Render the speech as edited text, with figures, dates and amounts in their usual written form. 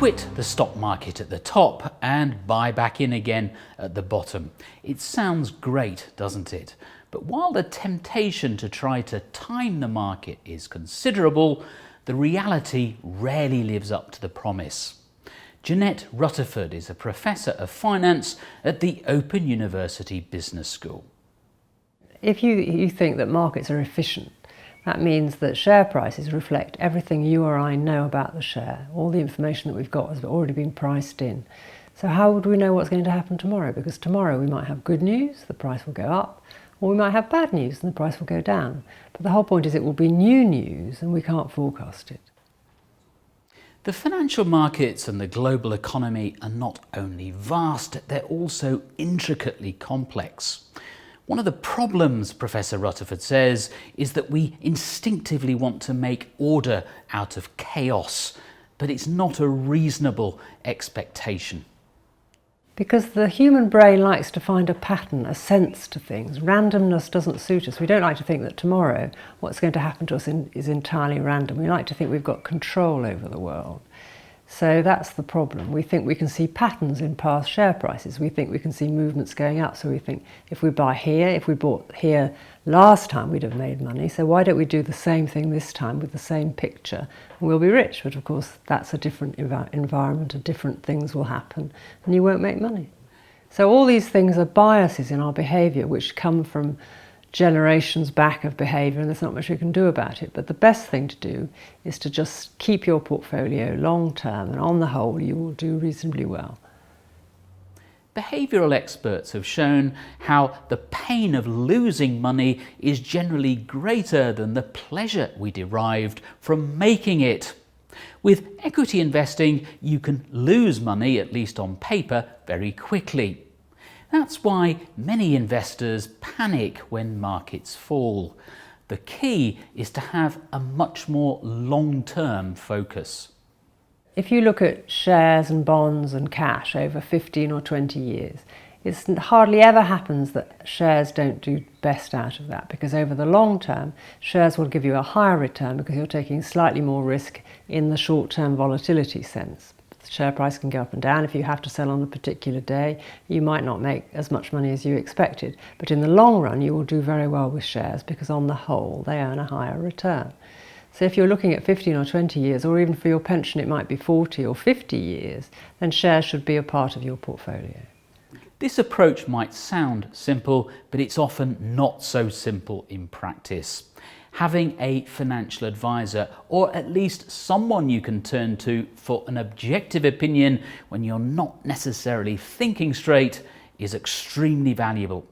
quit the stock market at the top and buy back in again at the bottom. It sounds great, doesn't it? But while the temptation to try to time the market is considerable, the reality rarely lives up to the promise. Jeanette Rutherford is a professor of finance at the Open University Business School. If you think that markets are efficient, that means that share prices reflect everything you or I know about the share. All the information that we've got has already been priced in. So how would we know what's going to happen tomorrow? Because tomorrow we might have good news, the price will go up, or we might have bad news and the price will go down. But the whole point is it will be new news and we can't forecast it. The financial markets and the global economy are not only vast, they're also intricately complex. One of the problems, Professor Rutherford says, is that we instinctively want to make order out of chaos, but it's not a reasonable expectation. Because the human brain likes to find a pattern, a sense to things. Randomness doesn't suit us. We don't like to think that tomorrow what's going to happen to us is entirely random. We like to think we've got control over the world. So that's the problem. We think we can see patterns in past share prices. We think we can see movements going up. So we think if we buy here, if we bought here last time, we'd have made money. So why don't we do the same thing this time with the same picture and we'll be rich? But of course, that's a different environment and different things will happen and you won't make money. So all these things are biases in our behaviour which come from generations back of behaviour, and there's not much we can do about it. But the best thing to do is to just keep your portfolio long term, and on the whole you will do reasonably well. Behavioural experts have shown how the pain of losing money is generally greater than the pleasure we derived from making it. With equity investing, you can lose money, at least on paper, very quickly. That's why many investors panic when markets fall. The key is to have a much more long-term focus. If you look at shares and bonds and cash over 15 or 20 years, it hardly ever happens that shares don't do best out of that, because over the long term, shares will give you a higher return because you're taking slightly more risk in the short-term volatility sense. The share price can go up and down. If you have to sell on a particular day, you might not make as much money as you expected. But in the long run, you will do very well with shares because on the whole, they earn a higher return. So if you're looking at 15 or 20 years, or even for your pension, it might be 40 or 50 years, then shares should be a part of your portfolio. This approach might sound simple, but it's often not so simple in practice. Having a financial advisor, or at least someone you can turn to for an objective opinion when you're not necessarily thinking straight, is extremely valuable.